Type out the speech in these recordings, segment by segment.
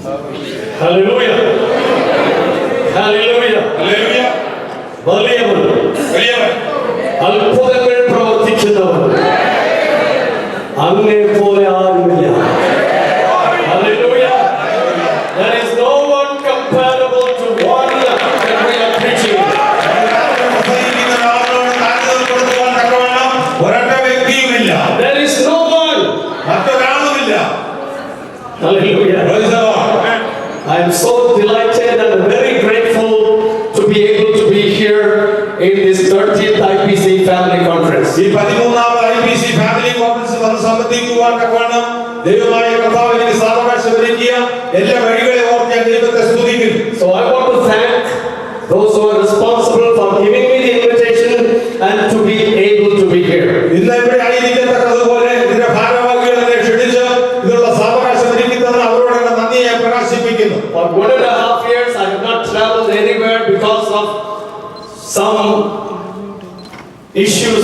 Hallelujah. Hallelujah. Hallelujah. വലിയവൻ അത്ഭുതങ്ങൾ പ്രവർത്തിക്കുന്നവൻ അങ്ങേ പോലെ ആരുമില്ല. Hallelujah. There is no one comparable to one that we are preaching. There is no one. Hallelujah. I am so delighted and very grateful to be able to be here in this 30th IPC Family Conference. ഈ 13ാമത് IPC Family Conference വന്ന് സംബന്ധിക്കുവാൻ തക്കവണ്ണം ദൈവമായ കർത്താവ് എനിക്ക് സാവകാശം ഒരുക്കിയ എല്ലാ വഴികളെ ഓർത്ത് ഞാൻ ദൈവത്തെ സ്തുതിക്കുന്നു. So I want to thank those who are responsible for giving me the invitation and to be able to be here. ഇന്ന് ഇവിടെ ആയിരിക്കത്തക്കതുപോലെ ഇതിന്റെ ഭാരവാഹികളെ ക്ഷണിച്ച് ഇതിനുള്ള സാവകാശം ഒരുക്കുന്നതിന് അവരോടുള്ള നന്ദി ഞാൻ പ്രകാശിപ്പിക്കുന്നു. For 1.5 years I have not traveled anywhere because of some issues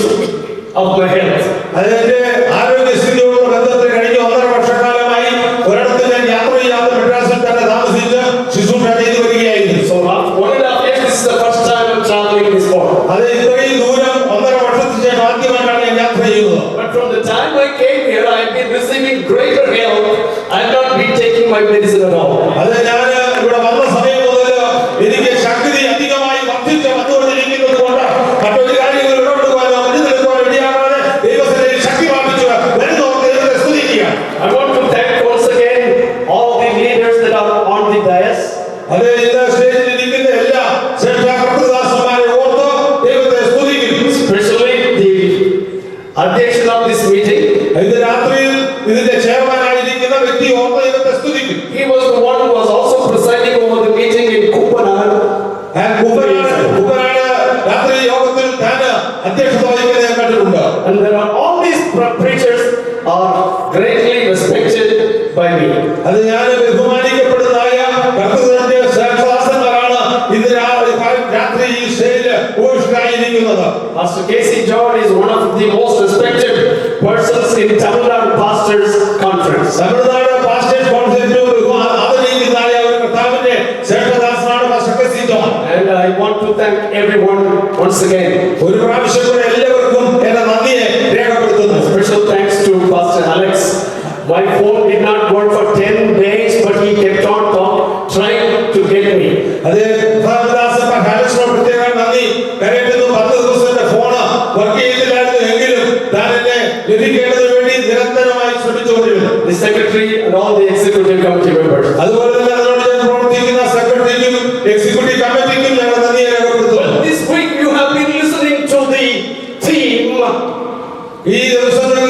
of my health. അതിന്റെ ആരോഗ്യസ്ഥിതിയോടുള്ള ബന്ധത്തിൽ കഴിഞ്ഞ 1.5 വർഷക്കാലമായി ഒരിടത്തും ഞാൻ യാത്ര ചെയ്യാതെ മെഡ്രാസിൽ തന്നെ താമസിച്ച് ശുശ്രൂഷ ചെയ്തു വരികയായിരുന്നു. So after 1.5 years this is the first time I'm traveling this far. അത് ഇത്രയും ദൂരം 1.5 വർഷത്തിന് ശേഷം ആദ്യമായിട്ടാണ് ഞാൻ യാത്ര ചെയ്യുന്നത്. But from the time I came here I have been receiving greater health. I have not been taking my medicine at all. അത് ഞാൻ ഇവിടെ വന്ന സമയം മുതൽ എനിക്ക് ശക്തി അധികമായി വർദ്ധിച്ചു വന്നുകൊണ്ടിരിക്കുന്നത് കൊണ്ട് മറ്റൊരു കാര്യങ്ങൾ ഇടപെടുവാനോ മരുന്നെടുക്കുവാനോ ഇടയാകാതെ ദൈവത്തിന്റെ ശക്തി പ്രാപിച്ചു വരുന്നു. ദൈവത്തെ സ്തുതിക്കുക. I want to thank once again all the leaders that are on the dais. അത് ഇന്ന് സ്റ്റേജിൽ ഇരിക്കുന്ന എല്ലാ ശ്രേഷ്ഠകർത്തൃദാസന്മാരെ ഓർത്ത് ദൈവത്തെ സ്തുതിക്കുന്നു. Especially the addition of this meeting. ഇന്ന് രാത്രിയിൽ ഇതിന്റെ ചെയർമാനായിരിക്കുന്ന വ്യക്തി ഓർത്ത് ദൈവത്തെ സ്തുതിക്കുന്നു. He was the one who was also presiding over the meeting in Kumpanan. Kumbanad രാത്രി യോഗത്തിൽ താൻ അധ്യക്ഷത വഹിക്കുന്നത് ഞാൻ കണ്ടിട്ടുണ്ട്. And there are all these preachers are greatly respected by me. അത് ഞാൻ ബഹുമാനിക്കപ്പെടുന്നതായ കർത്തൃദാസന്റെ ശ്രേഷ്ഠദാസന്മാരാണ് ഇന്ന് രാത്രി ഈ സ്റ്റേജിൽ ഉപവിഷ്ടരായിരിക്കുന്നത്. Pastor K.C. John is one of the most respected persons in Tamil Nadu Pastors Conference. Tamil Nadu pastors കോൺഫറൻസിൽ ആദരിക്കുന്നതായ ഒരു കർത്താവിന്റെ ശ്രേഷ്ഠദാസനാണ് pastor K C. John. And I want to thank everyone once again. ഒരു പ്രാവശ്യം കൂടെ എല്ലാവർക്കും എന്റെ നന്ദിയെ രേഖപ്പെടുത്തുന്നു. Special thanks to Pastor Alex. My phone did not work for 10 days, but he kept on trying to get me. അത് ദാസൻ ഹാലസിനോട് പ്രത്യേകം നന്ദി കരയറ്റുന്നു. 10 ദിവസം എന്റെ ഫോണ് വർക്ക് ചെയ്തില്ലായിരുന്നു എങ്കിലും താൻ എന്നെ ലഭിക്കേണ്ടതിന് വേണ്ടി നിരന്തരമായി ശ്രമിച്ചുകൊണ്ടിരുന്നു. The secretary and all the executive committee members. അതുപോലെ തന്നെ അതിനോട് ഞാൻ പ്രവർത്തിക്കുന്ന സെക്രട്ടറിക്കും എക്സിക്യൂട്ടീവ് കമ്മിറ്റിക്കും ഞങ്ങൾ നന്ദി രേഖപ്പെടുത്തുന്നു. This week you have been listening to the theme. ഈ ദിവസങ്ങളിൽ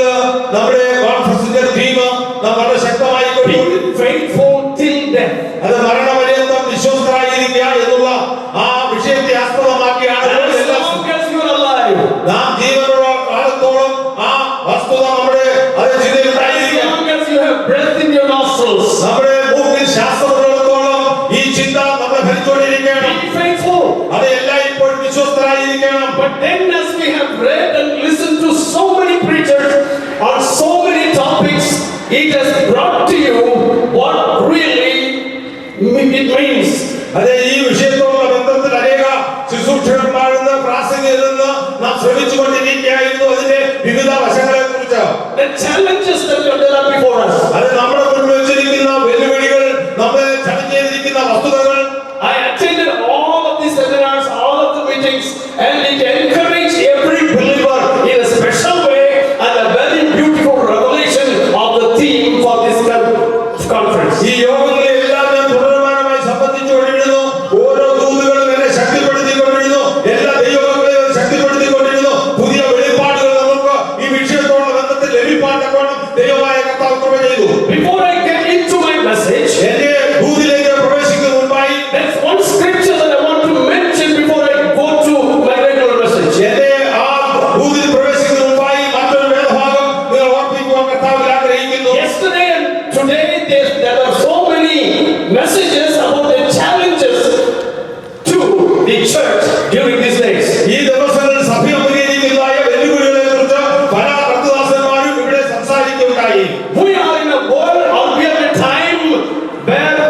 നമ്മുടെ കോൺഫറൻസിന്റെ തീം നാം വളരെ ശക്തമായി Be faithful till death. അത് മരണപര്യന്തം വിശ്വസ്തരായിരിക്കുക എന്നുള്ള ആ വിഷയത്തെ ആസ്പദമാക്കിയാണ് As long as you are alive. നാം ജീവനുള്ള കാലത്തോളം ആ വസ്തുത നമ്മുടെ അത് ചിന്തയിലുണ്ടായിരിക്കുക. As long as you have breath in your nostrils. നമ്മുടെ മൂക്കിൽ ശ്വാസമുള്ളിടത്തോളം ഈ ചിന്ത നമ്മളെ ഭരിച്ചുകൊണ്ടിരിക്കണം. Be faithful. അത് എല്ലായ്പ്പോഴും വിശ്വസ്തരായിരിക്കണം. But then as we have read and listened to so many preachers on so many topics, it has brought to you what really it means. അതെ, ഈ വിഷയത്തോടുള്ള ബന്ധത്തിൽ അനേക ശുശ്രൂഷകന്മാരെന്ന് പ്രാസംഗികരെന്ന് നാം ശ്രമിച്ചുകൊണ്ടിരിക്കുകയായിരുന്നു അതിന്റെ വിവിധ വശങ്ങളെ കുറിച്ച്. The challenges that are before us. അത് നമ്മുടെ മുന്നിൽ വെച്ചിരിക്കുന്ന വെല്ലുവിളികൾ, നമ്മളെ ചലഞ്ച് ചെയ്തിരിക്കുന്ന വസ്തുതകൾ. I attended all of these seminars, all of the meetings, and it encouraged every believer in a special way and a very beautiful revelation of the theme for this conference. ഈ യോഗങ്ങളെല്ലാം ഞാൻ തുടർമാനമായി സംബന്ധിച്ചുകൊണ്ടിരുന്നു. ഓരോ ദൂതുകളും എന്നെ ശക്തിപ്പെടുത്തിക്കൊണ്ടിരുന്നു. എല്ലാ ദൈവങ്ങളെയും ശക്തിപ്പെടുത്തിക്കൊണ്ടിരുന്നു. പുതിയ വെളിപ്പാടുകൾ നമുക്ക് ഈ വിഷയത്തോടുള്ള ബന്ധത്തിൽ ലഭിപ്പാൻ തക്കവണ്ണം ദൈവമായ കർത്താവ് കൃപ ചെയ്തു. Before I get into my message, എന്റെ ദൂതിലേക്ക് പ്രവേശിക്കുന്നതിന് മുൻപായി there's one scripture that I want to mention before I go to my regular message. എന്റെ ആ ദൂതിൽ പ്രവേശിക്കുന്നതിന് മുൻപായി മറ്റൊരു വേദഭാഗം നിങ്ങൾ ഓർപ്പിക്കുവാൻ കർത്താവിൽ ആഗ്രഹിക്കുന്നു. Yesterday and today there are so many messages about the challenges to the church during these days. ഈ ദിവസങ്ങളിൽ സഭ അഭിമുഖീകരിക്കുന്നതായ വെല്ലുവിളികളെ കുറിച്ച് പല കർത്തൃദാസന്മാരും ഇവിടെ സംസാരിക്കുകയുണ്ടായി. We are in a world, or we are in a time where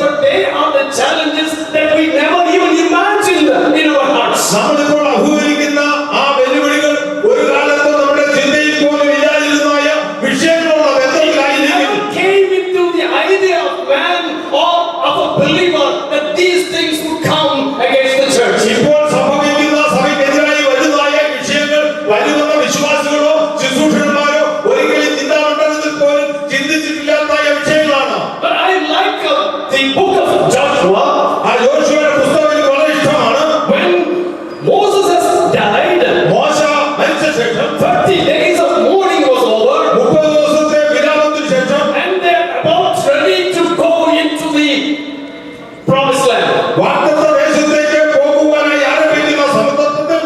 but they are the challenges that we never even imagined in our hearts. നമ്മളിപ്പോൾ അഭിമുഖീകരിക്കുന്ന ആ വെല്ലുവിളികൾ ഒരു കാലത്ത് നമ്മുടെ ചിന്തയിൽ പോലും ഇല്ലാതിരുന്നതായ വിഷയങ്ങളുള്ള ബന്ധത്തിലായിരിക്കും. Never came into the idea of man or of a believer that these things would come against the church. ഇപ്പോൾ സംഭവിക്കുന്ന സഭയ്ക്കെതിരായി വരുന്നതായ വിഷയങ്ങൾ വരുമെന്ന വിശ്വാസികളോ ശുശ്രൂഷകന്മാരോ ഒരിക്കലും ചിന്താമണ്ഡലത്തിൽ പോലും ചിന്തിച്ചിട്ടില്ലാത്ത വിഷയങ്ങളാണ്. But I like the book of Joshua. ആ യോശുവയുടെ പുസ്തകം എനിക്ക് വളരെ ഇഷ്ടമാണ്. When Moses has died, മോശ മരിച്ച ശേഷം 30 days of mourning was over, 30 ദിവസത്തെ വിരാമത്തിന് ശേഷം and they're about ready to go into the promised land. വാഗ്ദത്ത ദേശത്തേക്ക് പോകുവാനായി ആരംഭിക്കുന്ന സമുദ്രത്തിൽ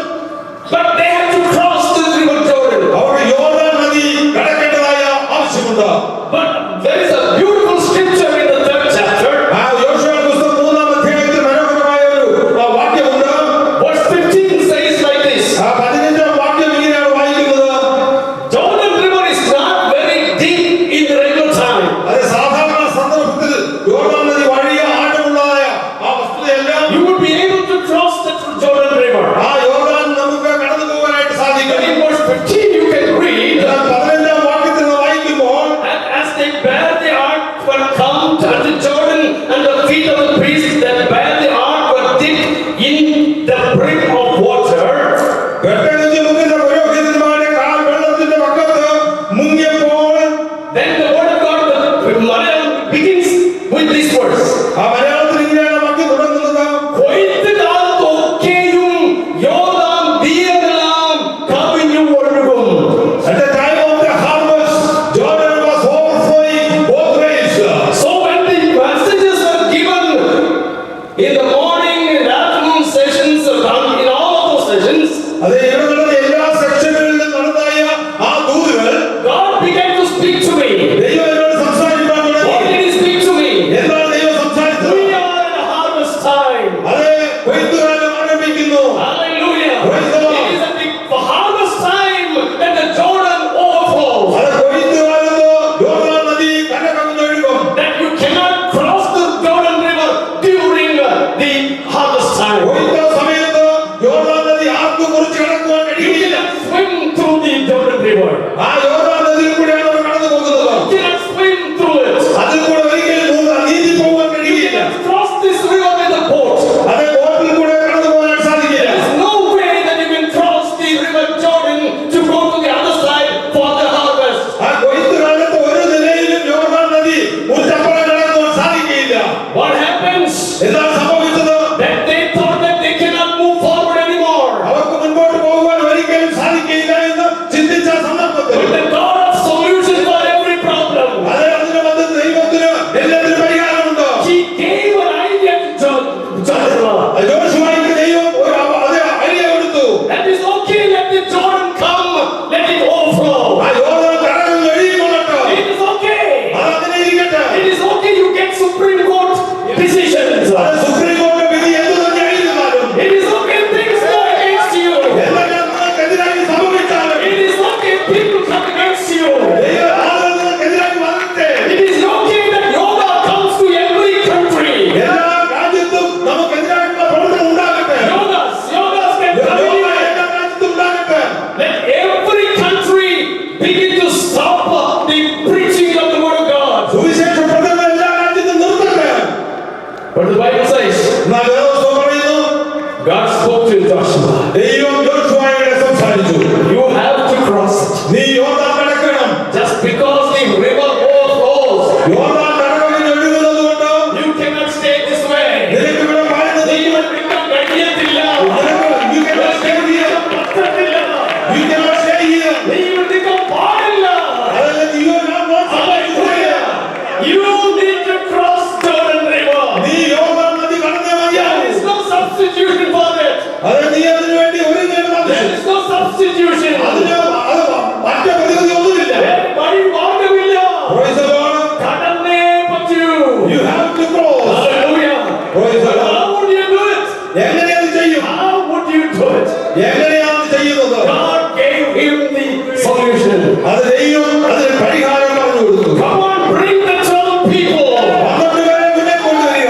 But they have to cross the river Jordan. അവർക്ക് യോർദാൻ നദി കടക്കേണ്ടതായ ആവശ്യമുണ്ട്. But there is a beautiful scripture in the 3rd chapter. ആ യോശുവയുടെ പുസ്തകം 3-ാം അധ്യായത്തിൽ മനോഹരമായ ഒരു വാക്യമുണ്ട്. Verse 15 says like this. ആ 15-ാം വാക്യം ഇങ്ങനെയാണ് വായിക്കുന്നത്. Jordan river is not very deep in the regular time. അത് സാധാരണ സന്ദർഭത്തിൽ യോർദാൻ നദി വലിയ ആഴമുള്ളതായ ആ വസ്തുതയല്ല. You would be able to cross the Jordan river. ആ യോർദാൻ നമുക്ക് കടന്നു പോകാനായിട്ട് But സാധിക്കും. in verse 15 you can read, എന്നാൽ 15-ാം വാക്യത്തിൽ നിന്ന് വായിക്കുമ്പോൾ and as they bear the ark were come unto Jordan, and the feet of the priests that bear the ark were dipped in the brim of water. വെട്ടടിച്ച് മുങ്ങുന്ന പുരോഹിതന്മാരുടെ കാൽ വെള്ളത്തിന്റെ പക്കത്ത് മുങ്ങിയപ്പോൾ Then the word of God, the Malayalam begins with these words. ആ മലയാളത്തിൽ ഇങ്ങനെയാണ് വാക്യം തുടങ്ങുന്നത്. കൊയ്ത്ത് കാലത്തൊക്കെയും യോർദാൻ തീരമെല്ലാം കവിഞ്ഞു ഒഴുകും. At the time of the harvest, Jordan was overflowing both ways. So when the messages were given in the morning and afternoon sessions, in all of those sessions, അത് ഇവിടെ നടന്ന എല്ലാ സെക്ഷനുകളിലും നടന്നതായ ആ ദൂതുകൾ God began to speak to me. ദൈവം എന്നോട് സംസാരിക്കാൻ What തുടങ്ങി. did He speak to me? എന്താണ് ദൈവം സംസാരിച്ചത്? We are in a harvest time. അത് കൊയ്ത്തുകാലം ആരംഭിക്കുന്നു. Hallelujah. Praise the Lord. It is at the harvest time that the Jordan overflows. അത് കൊയ്ത്തുകാലത്ത് യോർദാൻ നദി കരകവിഞ്ഞൊഴുകും. That you cannot cross the Jordan River during the harvest time. കൊയ്ത്ത് സമയത്ത് യോർദാൻ നദി ആർക്കും കുറിച്ച് കടക്കുവാൻ You കഴിയില്ല. cannot swim through the Jordan River. ആ യോർദാൻ നദിയിൽ കൂടെയാണ് അവർ കടന്നു പോകുന്നത്. You cannot swim through it. അതിൽ കൂടെ ഒരിക്കലും നീന്തി പോകാൻ You കഴിയില്ല. cannot cross this river with a boat. അത് ബോട്ടിൽ കൂടെ കടന്നു പോകാൻ സാധിക്കില്ല. There is no way that you can cross the river Jordan to go to the other side for the harvest. ആ കൊയ്ത്തുകാലത്ത് ഒരു നിലയിലും യോർദാൻ നദി മുറിച്ചപ്പുറം കടക്കുവാൻ സാധിക്കില്ല. What happens? എന്താണ് സംഭവിച്ചത്? That they thought that they cannot move forward anymore. അവർക്ക് മുൻപോട്ട് പോകുവാൻ ഒരിക്കലും സാധിക്കില്ല എന്ന് ചിന്തിച്ച സന്ദർഭത്തിൽ But the God of solution for every problem, അത് അതിന് വന്ന് ദൈവത്തിന് എല്ലാത്തിനും പരിഹാരമുണ്ട്. He gave an idea to Joshua. യോശുവയ്ക്ക് ദൈവം ഒരു ഐഡിയ കൊടുത്തു. That is okay, let the Jordan come, let it overflow. ആ യോർദാൻ കടലിൽ ഒഴുകിക്കൊള്ളട്ടെ. It is okay. അത് അങ്ങനെ ഇരിക്കട്ടെ. It is okay, you get Supreme Court decisions. അത് സുപ്രീം കോടതി വിധി എന്ത് തന്നെയായിരുന്നാലും It is okay, things go against you. എന്തെല്ലാം നിങ്ങൾക്കെതിരായി സംഭവിച്ചാലും It is okay, people come against you. ദൈവം ആളുകൾ നിങ്ങൾക്കെതിരായി വരട്ടെ. It is okay that yoga comes to every country. എല്ലാ രാജ്യത്തും നമുക്കെതിരായിട്ടുള്ള പ്രവർത്തനം ഉണ്ടാകട്ടെ. Yogas can come yoga anywhere. എല്ലാ രാജ്യത്തും ഉണ്ടാകട്ടെ. Let every country begin to stop the preaching of the word of God. സുവിശേഷ പ്രചരണം എല്ലാ രാജ്യത്തും നിർത്തട്ടെ. But the Bible says, എന്നാൽ വേദപുസ്തകം പറയുന്നു, God spoke to Joshua. ദൈവം യോശുവയോട് സംസാരിച്ചു. You have to cross it. നീ യോർദാൻ കടക്കണം. Just because the river overflows, യോർദാൻ കടകവിഞ്ഞ് ഒഴുകുന്നത് കൊണ്ട് you cannot stay this way. നിനക്ക് ഇവിടെ പറയുന്നത് ദൈവം നിന്നെ കഴിയത്തില്ല. you cannot stay here. പറ്റത്തില്ല. You cannot stay here. ദൈവം നിന്നെ പാടില്ല. അതല്ല, you are not Hallelujah. You need to cross Jordan River. നീ യോർദാൻ നദി കടന്നേ There മതിയാവൂ. is no substitution for that. അത് നീ അതിനു വേണ്ടി ഒരു നേരം There is no substitution. അതിന് മറ്റേ പ്രതിവിധി ഒന്നുമില്ല. വഴി മാർഗമില്ല. Praise the Lord. കടന്നേ പറ്റൂ. You have to cross. Hallelujah. Praise the Lord. How would you do it? എങ്ങനെയാണ് ചെയ്യും? How would you do it? എങ്ങനെയാണ് ചെയ്യുന്നത്? God gave him the solution. അത് ദൈവം അതിന് പരിഹാരം പറഞ്ഞു കൊടുത്തു. Come on, bring the 12 people. 12 പേരെ മുന്നേ കൊണ്ടുവരിക.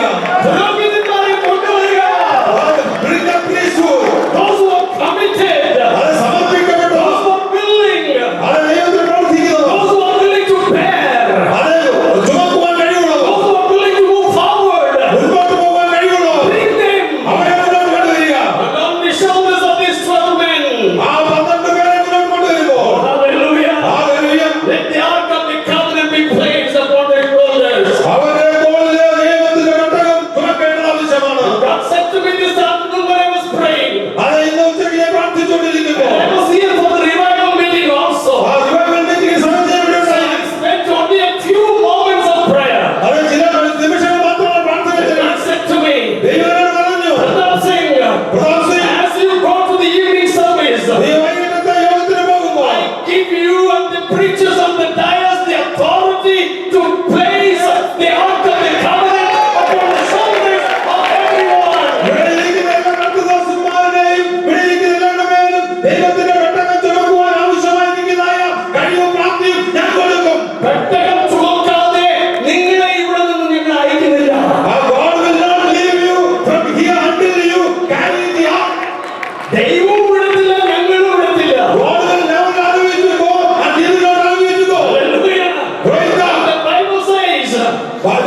ദൈവവും വിടത്തില്ല, ഞങ്ങളും വിടത്തില്ല. God will never allow you to go, and He will not allow you to go. Hallelujah. Praise God. The Bible says,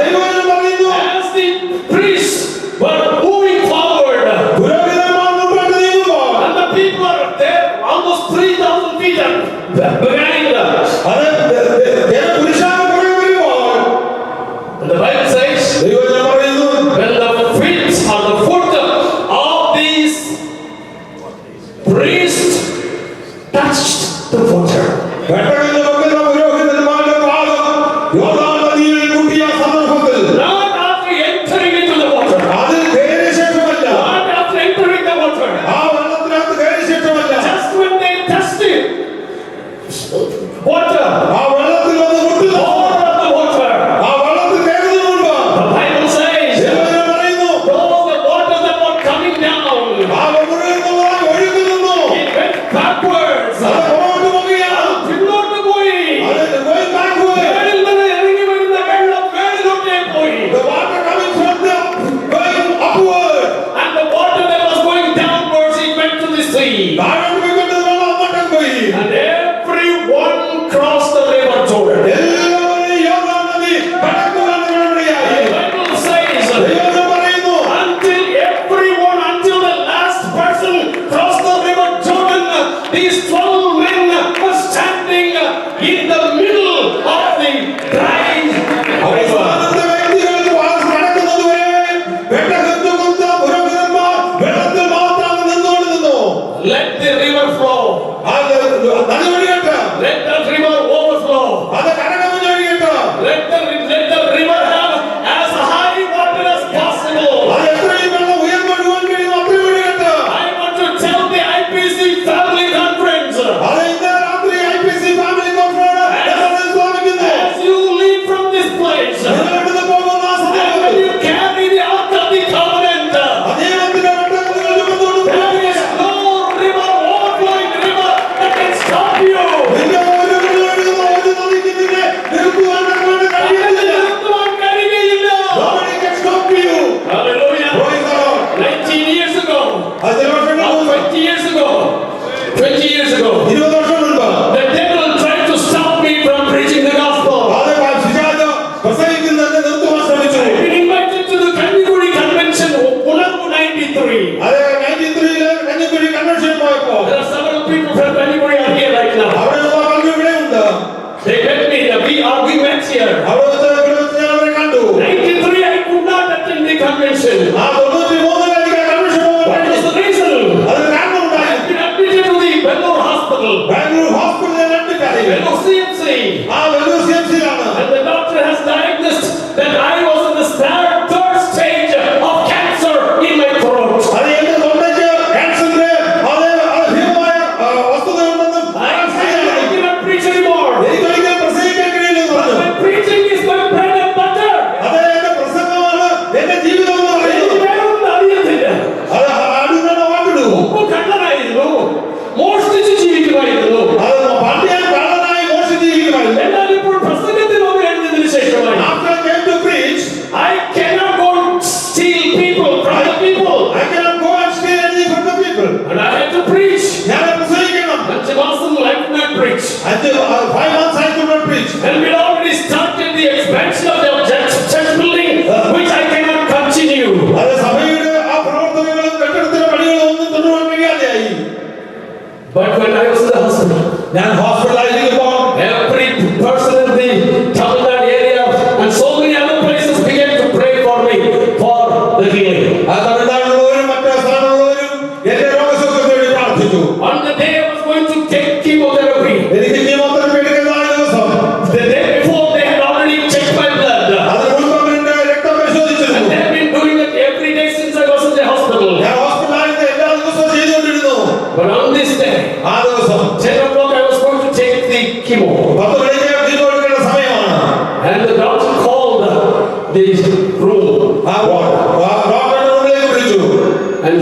ദൈവവചനം പറയുന്നു, as the priests were moving forward, പുരോഹിതന്മാർ മുമ്പോട്ട് നീങ്ങുമ്പോൾ, and the people are there, almost 3,000 feet behind them. അത് പുരുഷാരം പുറകെ വരുമ്പോൾ, And the Bible says, ദൈവവചനം പറയുന്നു, when the feet or the foot of these priests touched the water, പെട്ടകത്തിൽ വെക്കുന്ന പുരോഹിതന്മാരുടെ പാദം യോർദാൻ നദിയിൽ മുട്ടിയ സന്ദർഭത്തിൽ, not after entering into the water, അതിൽ കയറിയ ശേഷമല്ല, not after entering the water, ആ വെള്ളത്തിനകത്ത് കയറിയ ശേഷമല്ല, just when they touched it, water, ആ വെള്ളത്തിൽ വന്ന് മുട്ടുന്നു, all of the water, ആ വെള്ളത്തിൽ കയറുന്നതിന് മുൻപ് the Bible says, ദൈവവചനം പറയുന്നു, those the water that were coming down, ആ മുഴുവനുള്ളതായി ഒഴുകി നിന്നു, it went backwards, അത് പുറകോട്ട് പോകുകയാണ്, പിന്നോട്ട് പോയി. അത് going backward. മേളിൽ നിന്ന് ഇറങ്ങി വരുന്ന വെള്ളം മേളിലോട്ടേ പോയി. The water coming from the going upward. And the water that was going downwards, it went to the sea. താഴോട്ട് പോയിക്കൊണ്ടത് വെള്ളം അങ്ങോട്ടേക്ക് പോയി. And everyone crossed the river Jordan. എല്ലാവരും യോർദാൻ നദി കടക്കുവാൻ നടപടിയായി. The Bible says, ദൈവവചനം പറയുന്നു, until the last person crossed the river Jordan, these 12 men were standing in the middle of the dry river. അവസാനത്തെ വ്യക്തികൾ നടക്കുന്നതുവരെ പെട്ടകത്തുകൊണ്ട പുരോഹിതന്മാർ വെള്ളത്തിൽ മാത്രം നിന്നുകൊണ്ട് നിന്നു. Let the river flow. അത് നദി ഒഴുകട്ടെ, Let the river overflow. അത് കരകവിഞ്ഞൊഴുകട്ടെ, Let the river have as high water as possible. അത് എത്രയും വെള്ളം ഉയർന്നൊഴുകാൻ കഴിയുമോ അത്രയും ഒഴുകട്ടെ. I want to tell the IPC family conference, അത് ഇന്നലെ രാത്രി IPC ഫാമിലി കോൺഫറൻസ് എന്നോട് സ്വാഗതിക്കുന്നു. as you leave from this place, നിങ്ങൾ ഇവിടുന്ന് പോകുന്ന ആ and when സമയത്ത് you carry the ark of the covenant, ദൈവത്തിന്റെ പെട്ടകം നിങ്ങൾ ചുമന്നുകൊണ്ട് there is no river, overflowing river that can stop you. നിന്റെ ഒരു വെള്ളം ഒഴുകുന്ന ഒരു നദിക്ക് നിന്നെ നിർത്തുവാൻ അങ്ങോട്ട് കഴിയുന്നില്ല. നിർത്തുവാൻ കഴിയുകയില്ല. Nobody can stop you. Hallelujah. Praise the Lord. 19 years ago, അത് ചില വർഷങ്ങൾ or മുമ്പ്, 20 years ago, 20 വർഷം മുൻപ്, the devil tried to stop me from preaching the gospel. അത് പിശാച് പ്രസംഗിക്കുന്നതിനെ നിർത്തുവാൻ ശ്രമിച്ചു. I've been invited to the Kannikudi convention, Unarvu 93. അത് 93-ല് കഞ്ഞിക്കുഴി കൺവെൻഷൻ പോയപ്പോ There are several people from Kannikudi are here right now. അവിടെയുള്ള പലരും ഇവിടെയുണ്ട്. They met me. We met here. അവിടെ വെച്ച് ഞാൻ അവരെ കണ്ടു. 93, I could not attend the convention. ആ 93-ല് എനിക്ക് കൺവെൻഷൻ പോകാൻ What was the reason? അതിന് കാരണമുണ്ടായി. I've been admitted to the Vellore Hospital, Bangalore ഹോസ്പിറ്റലിൽ അഡ്മിറ്റായി. Vellore CMC, ആ Vellore CMC-ലാണ്. and the doctor has diagnosed that I was in the third stage of cancer in my throat. അത് എന്റെ തൊണ്ടയ്ക്ക് ക്യാൻസറിന്റെ ഭീമമായ വസ്തുതയുണ്ടെന്നും I cannot preach anymore. എനിക്കൊരിക്കലും പ്രസംഗിക്കാൻ കഴിയില്ലെന്ന് പറഞ്ഞു. My preaching is my bread and butter. അത് എന്റെ പ്രസംഗമാണ്, എന്റെ ജീവിതം എന്ന് പറയുന്നത്. എനിക്ക് വേറൊന്നും അറിയത്തില്ല. അത് അടിസ്ഥാന വാക്കിടൂ. മുമ്പ് കള്ളനായിരുന്നു, മോഷ്ടിച്ച് ജീവിക്കുമായിരുന്നു. അത് പണ്ട് ഞാൻ കള്ളനായി മോഷിച്ച് ജീവിക്കുമായിരുന്നു. എന്നാൽ ഇപ്പോൾ പ്രസംഗത്തിൽ വന്നു കഴിഞ്ഞതിന് ശേഷമായി After I came to preach, I cannot go and steal people from the people. I cannot go and steal anything from the people. And I had to preach. ഞാൻ പ്രസംഗിക്കണം. 5 മാസം I could not preach. 5 months I could not preach. And we already started the expansion of the church building, which I cannot continue. അത് സഭയുടെ ആ പ്രവർത്തനങ്ങളും കെട്ടിടത്തിന്റെ പണികളും ഒന്നും തുടരുവാൻ കഴിയാതെയായി. But when I was in the hospital, ഞാൻ ഹോസ്പിറ്റലായിരിക്കുമ്പോൾ every person in the Tamil Nadu area and so many other places began to pray for me for the healing. ആ തമിഴ്നാട്ടിലുള്ളവരും മറ്റു സ്ഥലങ്ങളിലുള്ളവരും എന്റെ രോഗസുഖത്തിന് വേണ്ടി പ്രാർത്ഥിച്ചു. On the day I was going to take chemotherapy, എനിക്ക് chemotherapy എടുക്കുന്നതായ ദിവസം the day before they had already checked my blood. അതിന് മുൻപ് അവരുടെ രക്തം And പരിശോധിച്ചിരുന്നു. they have been doing it every day since I was in the hospital. ഞാൻ ഹോസ്പിറ്റലായിരുന്നു എല്ലാ ദിവസവും ചെയ്തുകൊണ്ടിരുന്നു. But on this day, ആ ദിവസം 10 o'clock, I was going to take the chemo. 10 മണിക്ക് കീമോ എടുക്കേണ്ട സമയമാണ്. And the doctor called the room. ആ ഡോക്ടറുടെ റൂമിലേക്ക് വിളിച്ചു. And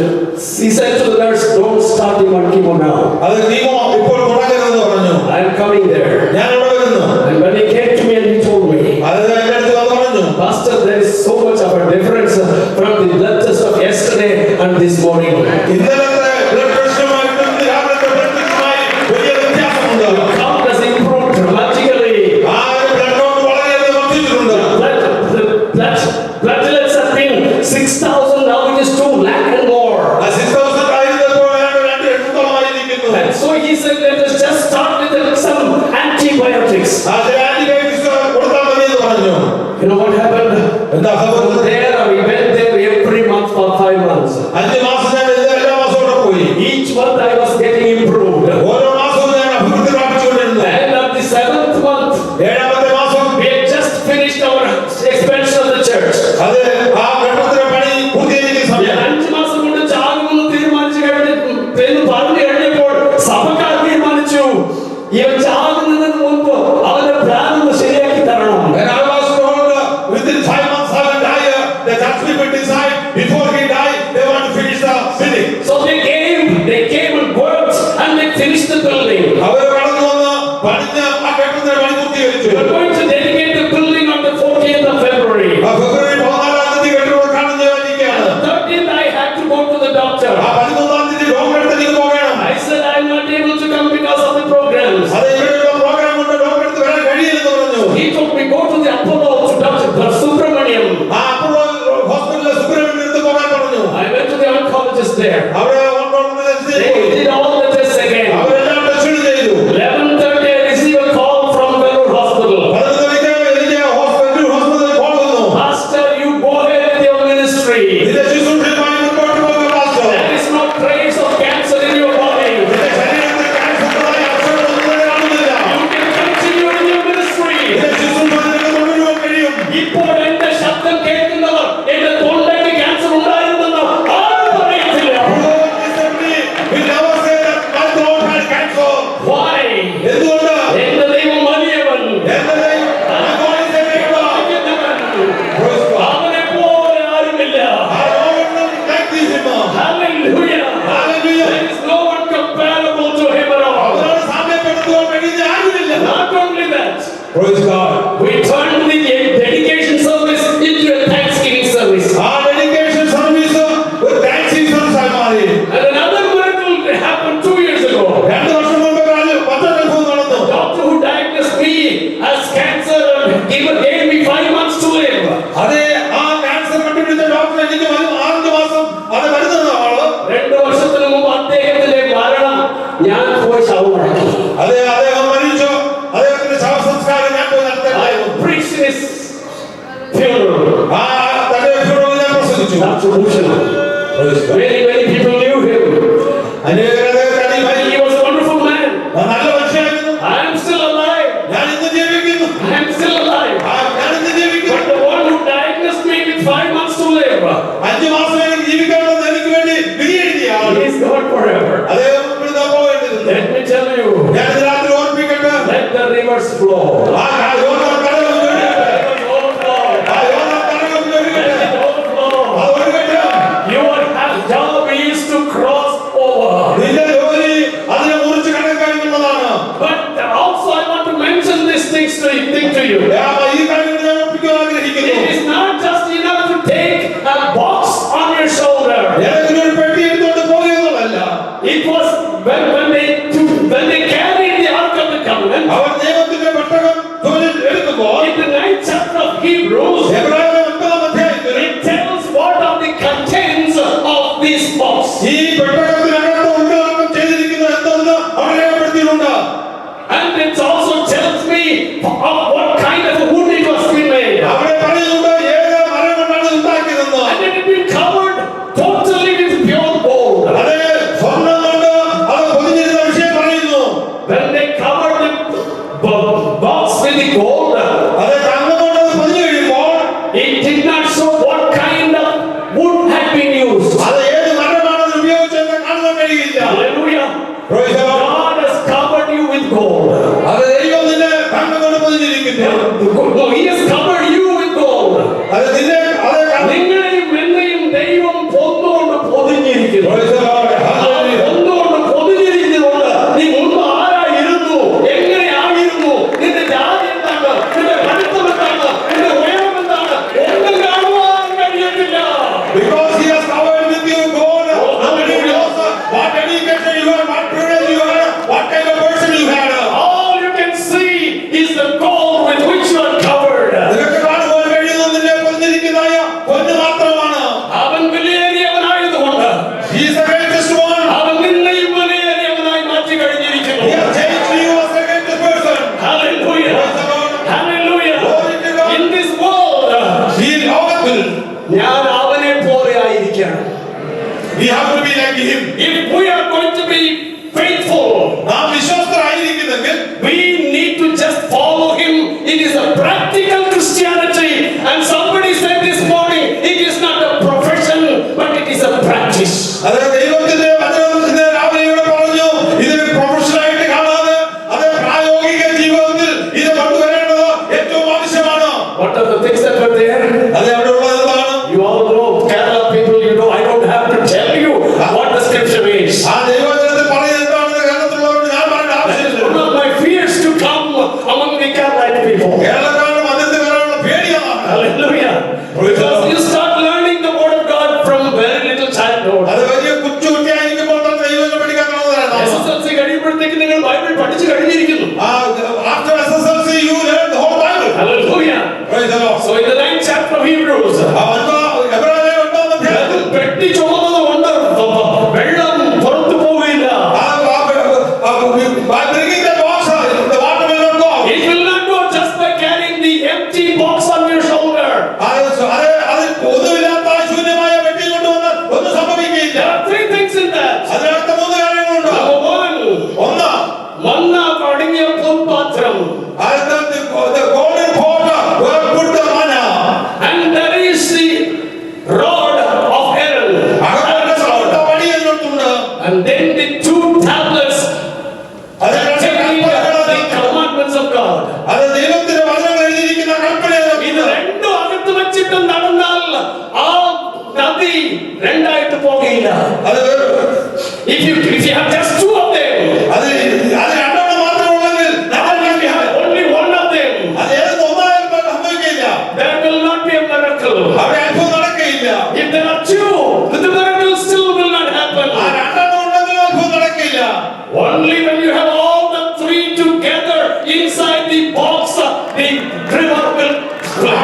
he said to the nurse, don't start him on chemo now. അത് കീമോ ഇപ്പോൾ തുടങ്ങരുതെന്ന് പറഞ്ഞു. I am coming there. ഞാൻ ഇവിടെ വരുന്നു. And when he came to me and he told me, അത് എന്റെ അടുത്ത് വന്ന് പറഞ്ഞു, Pastor, there is so much of a difference from the blood test of yesterday and this morning. ഇന്നലത്തെ blood test ഫെബ്രുവരി 14-ാം തീയതി കെട്ടിടം ഉദ്ഘാടനം ചെയ്യാനിരിക്കുകയാണ്. On the 30th, I had to go to the doctor. 13-ാം തീയതി ഡോക്ടറെ അടുത്തേക്ക് പോകണം. I said I'm not able to come because of the programs. അത് ഇവിടെയുള്ള പ്രോഗ്രാം കൊണ്ട് ഡോക്ടറെ അടുത്ത് വരാൻ കഴിയില്ലെന്ന് പറഞ്ഞു. He told me go to the Apollo to Dr. Subramaniam. അപ്പോഴോ ഹോസ്പിറ്റലിലെ സുബ്രഹ്മണ്യന്റെ അടുത്ത് പോകാൻ പറഞ്ഞു. I went to the oncologist there. അവിടെ They did all the tests again. അവരെല്ലാം ടെസ്റ്റ് ചെയ്തു. 11:30 I received a call from Vellore Hospital. 11:30 എനിക്ക് ഹോസ്പിറ്റലിൽ കോൾ വന്നു. Pastor, you go ahead with your ministry. നിന്റെ ശുശ്രൂഷയുമായി മുന്നോട്ട് പോകുക pastor. There is no trace of cancer in your body. നിന്റെ ശരീരത്തിൽ ക്യാൻസറുള്ളതായ അക്ഷരങ്ങളൊന്നും കാണുന്നില്ല. You can continue in your ministry. നിന്റെ ശുശ്രൂഷ നിനക്ക് തുടരുവാൻ കഴിയും. ഇപ്പോൾ എന്റെ ശബ്ദം കേൾക്കുന്നവർ എന്റെ തൊണ്ടയ്ക്ക് ക്യാൻസർ ഉണ്ടായിരുന്നെന്ന് ആരും പറയത്തില്ല. We never say that my throat had cancer. Why? എന്തുകൊണ്ട്? എന്റെ ദൈവം വലിയവൻ. എന്റെ ദൈവം, my God is a big God. Praise God. അവനെ പോലെ ആരുമില്ല. I don't know like this man. Hallelujah. Hallelujah. There is no one comparable to him at all. അവനോട് സാമ്യപ്പെടുത്തുവാൻ കഴിയുന്ന ആരുമില്ല. Not only that, Praise God. we turned the dedication service into a Thanksgiving service. ആ dedication service ഒരു taxi service ആയി മാറി. And another miracle happened 2 years ago. 2 വർഷം മുമ്പ് മറ്റൊരു അത്ഭുതം നടന്നു. The doctor who diagnosed me as cancer gave me 5 months to live. അതെ, ആ ക്യാൻസർ കണ്ടുപിടിച്ച ഡോക്ടർ എനിക്ക് 5 മാസം അത് മരുന്ന് ആള്. 2 വർഷത്തിന് മുമ്പ് അദ്ദേഹത്തിന്റെ മരണം ഞാൻ പോയി ശവമടക്കി. അതെ, അദ്ദേഹം മരിച്ചു. അദ്ദേഹത്തിന്റെ ശവസംസ്കാരം ഞാൻ പോയി I നടത്തേണ്ടായിരുന്നു. preached his funeral. ആ തന്റെ funeral ഞാൻ പ്രസംഗിച്ചു. That's emotional. Praise God. Many people knew him. അനേകർ അദ്ദേഹത്തെ അറിയുമായി. He was a wonderful man. നല്ല മനുഷ്യനായിരുന്നു. I am still alive. ഞാൻ ഇന്ന് ജീവിക്കുന്നു. I am still alive. ഞാൻ ഇന്ന് ജീവിക്കുന്നു. But the one who diagnosed me with 5 months to live, 5 മാസം എനിക്ക് ജീവിക്കാമെന്ന് എനിക്ക് വേണ്ടി വിധി എഴുതിയ ആൾ. he is gone forever. അദ്ദേഹം ഇവിടുന്ന് പോകേണ്ടതില്ല. Let me tell you, ഞാൻ ഇന്ന് രാത്രി ഓർമ്മിക്കട്ടെ. let the rivers flow. ആ യോർദാൻ കടൽ ഒഴുകട്ടെ. Let it overflow. ആ യോർദാൻ കടൽ ഒഴുകട്ടെ. Let it overflow. അത് ഒഴുകട്ടെ. Your job is to cross over. നിന്റെ ജോലി അതിനെ മുറിച്ച് കടക്കാനുള്ളതാണ്. But also I want to mention these things to you. ഈ കാര്യങ്ങൾ ഞാൻ ഓർപ്പിക്കാൻ ആഗ്രഹിക്കുന്നു. It is not just enough to take a box on your shoulder. ഏതെങ്കിലും ഒരു പെട്ടി എടുത്തുകൊണ്ട് പോകുന്നതല്ല. It was when they carried the Ark of the Covenant. അവർ ദൈവത്തിന്റെ പെട്ടകം തോളിൽ എടുക്കുമ്പോൾ In the 9th chapter of Hebrews, എബ്രായരുടെ 9-ാം അധ്യായത്തിൽ it tells what are the contents of this box. ഈ പെട്ടകത്തിനകത്ത് ഉള്ളടക്കം ചെയ്തിരിക്കുന്നത് എന്തെന്ന് അവർ രേഖപ്പെടുത്തിയിട്ടുണ്ട്. And it also tells me of what kind of a wood it was made. അവിടെ പറയുന്നുണ്ട് ഏത് മരം കൊണ്ടാണ് ഇത് ഉണ്ടാക്കിയതെന്ന്. And it had been covered totally with pure gold. അത് സ്വർണ്ണം കൊണ്ട് അത് പൊതിഞ്ഞിരുന്ന വിഷയം പറയുന്നു. When they covered the box with the gold, അത് തങ്കം കൊണ്ട് അത് പൊതിഞ്ഞു കഴിയുമ്പോൾ it did not show what kind of wood had been used. അത് ഏത് മരമാണ് അത് ഉപയോഗിച്ചതെന്ന് കാണാൻ കഴിയില്ല. Hallelujah. Praise the Lord. God has covered you with gold. അത് ദൈവം നിന്നെ തങ്കം കൊണ്ട് പൊതിഞ്ഞിരിക്കുന്നു. No, He has covered you with gold. അത് നിന്നെ അത് നിങ്ങളെയും എന്നെയും ദൈവം പൊന്നുകൊണ്ട് പൊതിഞ്ഞിരിക്കുന്നു. Praise the Lord. ആ Hallelujah. പൊന്നുകൊണ്ട് പൊതിഞ്ഞിരിക്കുന്നതുകൊണ്ട് നീ മുമ്പ് ആരായിരുന്നു, എങ്ങനെയായിരുന്നു, നിന്റെ ജാതി എന്താണ്, നിന്റെ പഠിത്തം എന്താണ്, നിന്റെ ഉയരം എന്താണ്, ഒന്നും കാണുവാൻ കഴിയത്തില്ല. Because he has covered with you gold. Nobody knows what education you are, what privilege you are, what kind of person you had. All you can see is the gold with which you are covered. നിനക്ക് കാണുവാൻ കഴിയുന്നത് നിന്നെ പൊതിഞ്ഞിരിക്കുന്നതായ പൊന്ന് മാത്രമാണ്. അവൻ വിലയേറിയവനായതുകൊണ്ട് He is the greatest one. അവൻ നിന്നെയും വിലയേറിയവനായി മാറ്റി കഴിഞ്ഞിരിക്കുന്നു. He has changed you as the greatest person. Hallelujah. Praise the Lord. Hallelujah. Glory to God. In this world, He is powerful. ഞാൻ അവനെ പോലെ ആയിരിക്കണം. We have to be like him. If we are going to be faithful, നാം വിശ്വസ്തരായിരിക്കുന്നെങ്കിൽ we need to just follow him. It is a practical Christianity. And somebody said this morning, it is not a profession, but it is a practice. അത് ദൈവത്തിന്റെ വചനത്തിന്റെ രാവിലെ ഇവിടെ പറഞ്ഞു, ഇതൊരു പ്രൊഫഷണലായിട്ട് കാണാതെ അത് പ്രായോഗിക ജീവിതത്തിൽ ഇത് കൊണ്ടുവരേണ്ടത് ഏറ്റവും ആവശ്യമാണ്. What are the things that were there? അത് അവിടെ ഉള്ളത് എന്താണ്? You all know, Kerala people, you know, I don't have to tell you what the scripture is. childhood. അത് വലിയ കൊച്ചുകുട്ടിയായിരിക്കുമ്പോൾ തന്നെ ദൈവത്തെ പഠിക്കാൻ തുടങ്ങുന്നതാണ്. SSLC കഴിയുമ്പോഴത്തേക്ക് നിങ്ങൾ ബൈബിൾ പഠിച്ചു കഴിഞ്ഞിരിക്കുന്നു. After SSLC you learn the whole Bible. Hallelujah. Praise the Lord. So in the 9th chapter of Hebrews, പെട്ടി ചുമന്നത് കൊണ്ട് വെള്ളം പുറത്തു പോവില്ല. It will not go just by carrying the empty box on your shoulder. There are three things in that. Number one, manna അടങ്ങിയ പൊൻപാത്രം. And there is the rod of Aaron. And then the two tablets containing the commandments of God. ഇത് രണ്ടും അകത്ത് വെച്ചിട്ട് നടന്നാൽ ആ നദി രണ്ടായിട്ട് പോകുകയില്ല. If you have just two of them, only one of them, there will not be a miracle. If there are two, the miracle still will not happen. Only when you have all the three together inside the box, the river will flow.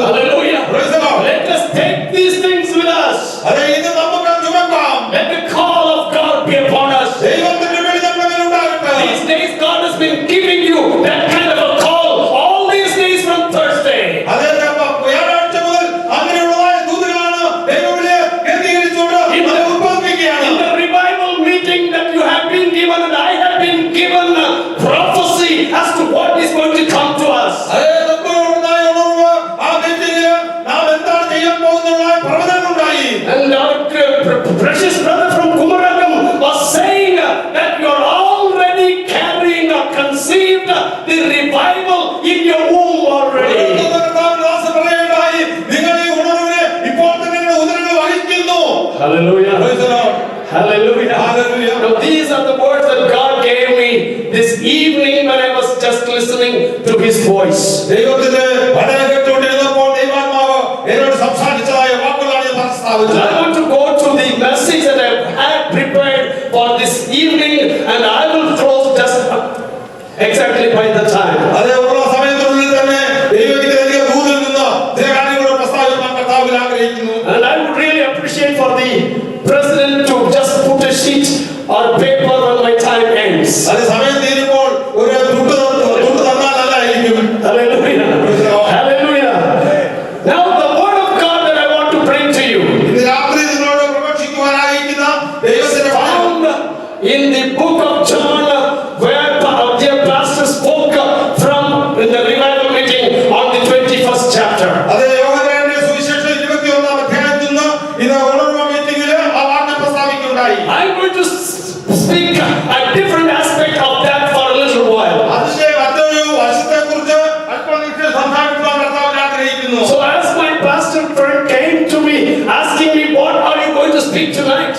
Hallelujah. Let us take these things with us. Let the call of God be upon us. These days God has been giving you that kind of a call all these days from Thursday. In the revival meeting that you have been given and I have been given prophecy as to what is going to come to us. And our precious brother from Kumaragam was saying that you are already carrying or conceived the revival in your womb already. Hallelujah. Hallelujah. Hallelujah. Now these are the words that God gave me this evening when I was just listening to His voice. And I want to go to the message that I had prepared for this evening, and I will close just exactly by the time. And I would really appreciate for the president to just put a sheet or paper when my time ends. Hallelujah. Hallelujah. Now the word of God that I want to bring to you is found in the book of John, where dear pastor spoke from in the revival meeting on the 21st chapter. I'm going to speak a different aspect of that for a little while. So as my pastor friend came to me asking me, what are you going to speak tonight?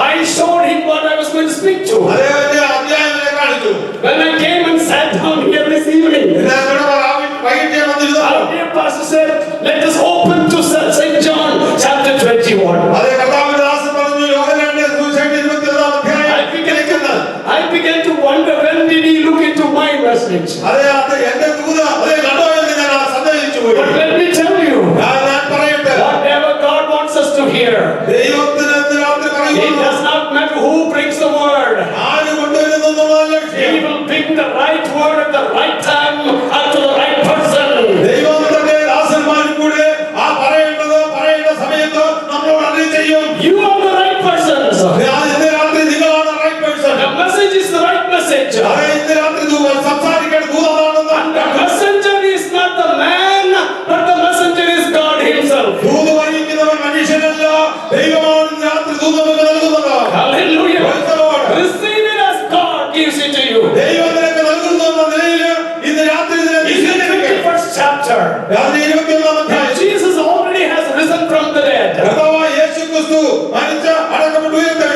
I showed him what I was going to speak to. When I came and sat down here this evening, our dear pastor said, let us open to St. John chapter 21. I began to wonder, when did he look into my message? But let me tell you, whatever God wants us to hear, it does not matter who brings the word. He will bring the right word at the right time and to the right person. You are the right person. The message is the right message. And the messenger is not the man, but the messenger is God Himself. Hallelujah. Receive it as God gives it to you. In the 21st chapter, Jesus already has risen from the dead.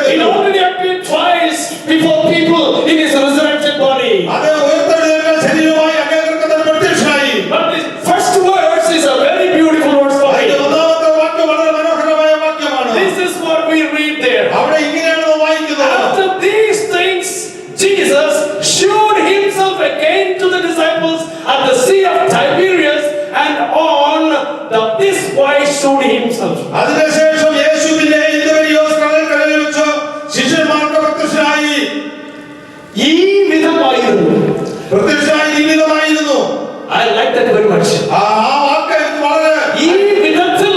He already appeared twice before people in His resurrected body. twice showed himself. അതിനുശേഷം യേശു പിന്നെ ഇതുവരെയോസ് കടലിൽ വെച്ച് ശിഷ്യന്മാർക്ക് പ്രത്യക്ഷനായി. ഈ വിധമായിരുന്നു. പ്രത്യക്ഷനായി ഈ വിധമായിരുന്നു. I like that very much. ആ വാക്ക് എനിക്ക് വളരെ ഈ വിധത്തിൽ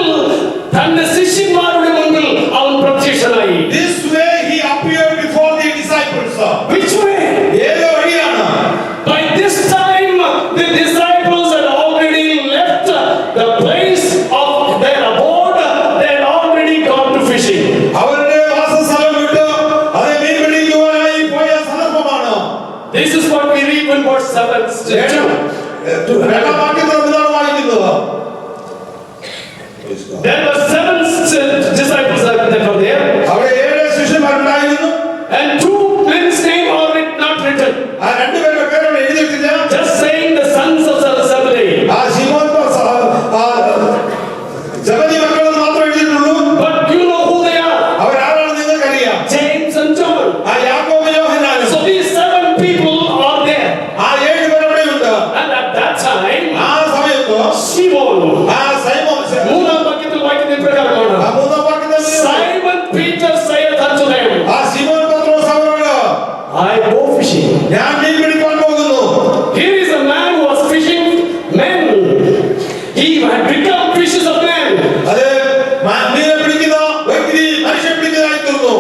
തന്റെ ശിഷ്യന്മാരുടെ മുമ്പിൽ അവൻ പ്രത്യക്ഷനായി. This way he appeared before the disciples. Which way? ഏത് വഴിയാണ്? By this time the disciples had already left the place of their abode. They had already gone to fishing. അവരുടെ വാസസ്ഥലം വിട്ട് അത് മീൻ പിടിക്കുവാനായി പോയ സന്ദർഭമാണ്. This is what we read in verse 7. രണ്ടാം വാക്യത്തിൽ എന്താണ് വായിക്കുന്നത്? There were 7 disciples that were there, അവിടെ 7 ശിഷ്യന്മാരുണ്ടായിരുന്നു. and 2 men's names are not written. ആ രണ്ടുപേരുടെ പേരവിടെ എഴുതിയിട്ടില്ല. Just saying the sons of Zebedee. ആ ശിമോൻ സെബദി മക്കൾ മാത്രമേ എഴുതിയിട്ടുള്ളൂ. But you know who they are? അവരാരാണെന്ന് നിങ്ങൾക്കറിയാം. James and John. ആ യാക്കോബ് യോഹന്നാനും. So these 7 people are there. ആ 7 പേർ അവിടെയുണ്ട്. And at that time, ആ സമയത്ത് Simon. ആ സൈമോൻ മൂന്നാം വാക്യത്തിൽ വായിക്കുന്ന പ്രകാരമാണ്. ആ മൂന്നാം വാക്യത്തിൽ Simon Peter saith unto them, ആ ശിമോൻ പത്രോസ് അവരോട് I go fishing. ഞാൻ മീൻ പിടിക്കാൻ പോകുന്നു. Here is a man who was fishing men. He had become fishes of men. അത് മീനെ പിടിക്കുന്ന വ്യക്തി മനുഷ്യൻ പിടിക്കുന്നതായി തീർന്നു.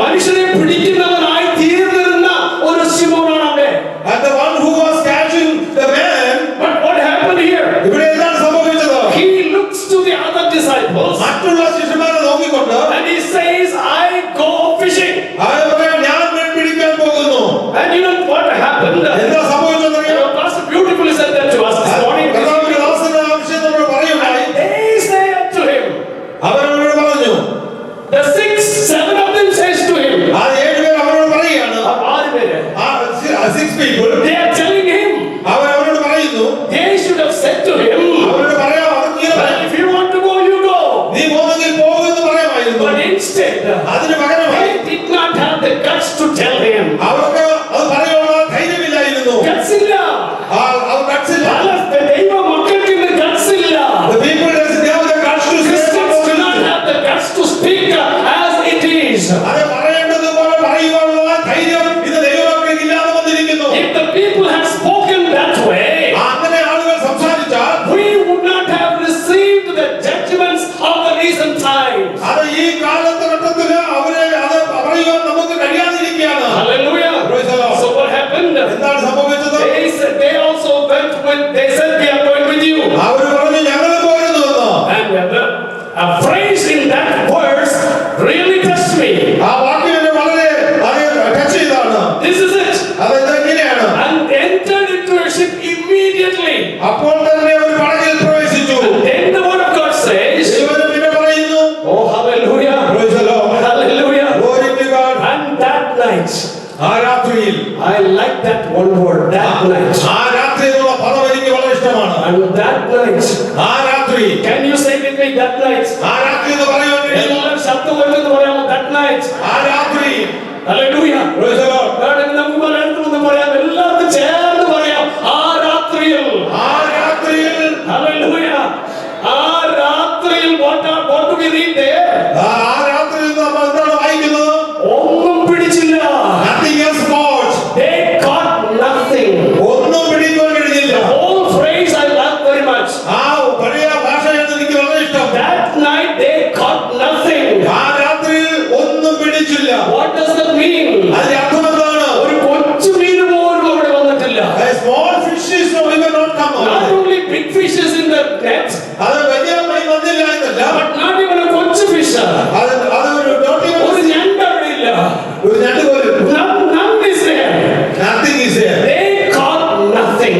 മനുഷ്യനെ പിടിക്കുന്നവനായി തീർന്നിരുന്ന ഒരു ശിമോനാണ് അവിടെ. And the one who was catching the man, But what happened here? ഇവിടെ എന്താണ് സംഭവിച്ചത്? He looks to the other disciples മറ്റുള്ള ശിഷ്യന്മാരെ നോക്കിക്കൊണ്ട് and he says, I go fishing. അവൻ പറയാം, ഞാൻ മീൻ പിടിക്കാൻ പോകുന്നു. And you know what happened? എന്താ സംഭവിച്ചതെന്നറിയോ? Pastor beautifully said that to us this morning. കർത്താവിന്റെ ദാസന് ആ വിഷയം നമ്മളോട് പറയുകയുണ്ടായി. They say unto him, അവൻ അവരോട് പറഞ്ഞു. the 7 of them says to him, ആ 7 പേർ അവരോട് പറയുകയാണ്. ആ 6 people they are telling him, അവൻ അവരോട് പറയുന്നു. they should have said to him, അവരോട് പറയാം, അവർക്ക് ഇങ്ങനെ പറയാം. if you want to go, you go. നീ പോകുന്നെങ്കിൽ പോകുമെന്ന് പറയാമായിരുന്നു. But instead, അതിന് പകരമായി they did not have the guts to tell him. അവർക്ക് അത് പറയാനുള്ള ധൈര്യമില്ലായിരുന്നു. Guts illa. അവർ കട്സില്ല. ദൈവ മക്കൾക്ക് ഇന്ന് guts illa. The people doesn't have the guts to say Christians do not have the guts to speak as it is. അത് പറയേണ്ടതുപോലെ പറയുവാനുള്ള ധൈര്യം ഇത് ദൈവമക്കൾക്ക് ഇല്ലാതെ വന്നിരിക്കുന്നു. If the people had spoken that way, അങ്ങനെ ആളുകൾ സംസാരിച്ചാൽ we would not have received the judgments of the recent times. അത് ഈ കാലഘട്ടത്തിൽ അവരെ അത് പറയുവാൻ നമുക്ക് കഴിയാതിരിക്കുകയാണ്. Hallelujah. Praise the Lord. So what happened? എന്താണ് സംഭവിച്ചത്? They also went when they said we are going with you. അവർ പറഞ്ഞു ഞങ്ങൾ പോരുന്നു എന്ന്. And a phrase in that verse really touched me. ആ വാക്യം എന്നെ വളരെ ടച്ച് ചെയ്താണ്. This is it. അത് ഇങ്ങനെയാണ്. And entered into a ship immediately. അപ്പോൾ തന്നെ അവർ പടകിൽ പ്രവേശിച്ചു. Then the word of God says, ദൈവം പിന്നെ പറയുന്നു. oh hallelujah. Praise the Lord. Hallelujah. Glory to God. And that night, ആ രാത്രിയിൽ I like that one word, that night. ആ രാത്രി എന്നുള്ള പദം എനിക്ക് വളരെ ഇഷ്ടമാണ്. And that night, ആ രാത്രി. can you say with me that night? ആ രാത്രി എന്ന് പറയുവാൻ കഴിയും. എല്ലാവരും ശബ്ദം ഉയർത്തി പറയാമോ that night? ആ രാത്രി. Hallelujah. Praise the Lord. വേണമെങ്കിൽ നമുക്ക് മലയാളത്തിൽ പറയാം, എല്ലാവർക്കും ചേർന്ന് പറയാം ആ രാത്രിയിൽ. ആ രാത്രിയിൽ. Hallelujah. ആ രാത്രിയിൽ what do we read there? ആ രാത്രിയിൽ നമ്മൾ എന്താണ് വായിക്കുന്നത്? ഒന്നും പിടിച്ചില്ല. Nothing else caught. They caught nothing. ഒന്നും പിടിക്കാൻ കഴിഞ്ഞില്ല. The whole phrase I love very much. ആ പഴയ ഭാഷയാണ് എനിക്ക് വളരെ ഇഷ്ടം. That night they caught nothing. ആ രാത്രിയിൽ ഒന്നും പിടിച്ചില്ല. What does that mean? അതിന്റെ അർത്ഥം എന്താണ്? ഒരു കൊച്ചു മീൻ പോലും അവിടെ വന്നിട്ടില്ല. A small fish is not come out. Not only big fishes in the net, അത് വലിയ മീൻ വന്നില്ല എന്നല്ല. but not even a കൊച്ചു fish. അത് ഒരു not even ഒരു ഞണ്ട് അവിടെ ഇല്ല. ഒരു ഞണ്ട് പോലും. None is there. Nothing is there. They caught nothing.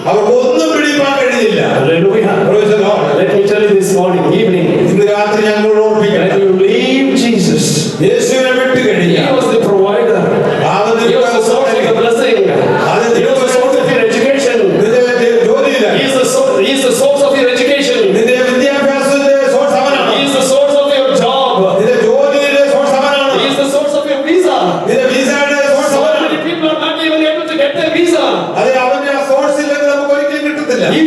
അവർക്ക് ഒന്നും പിടിക്കാൻ കഴിഞ്ഞില്ല. Hallelujah. Praise the Lord. Let me tell you this morning, evening, ഇന്ന് രാത്രി ഞങ്ങളോട് ഓർമ്മിക്കണം. when you leave Jesus, യേശുവിനെ വിട്ട് He കഴിഞ്ഞാൽ was the provider. He was the source of the blessing. He was the source of your education. ജോലിയില്ല. He is the source of your education. നിന്റെ വിദ്യാഭ്യാസത്തിന്റെ സോഴ്സ് അവനാണ്. He is the source of your job. നിന്റെ ജോലിയുടെ source അവനാണ്. He is the source of your visa. നിന്റെ വിസയുടെ source So അവനാണ്. many people are not even able to get their visa. അതെ, അവന്റെ ആ സോഴ്സ് ഇല്ലെങ്കിൽ നമുക്ക് ഒരിക്കലും കിട്ടത്തില്ല. He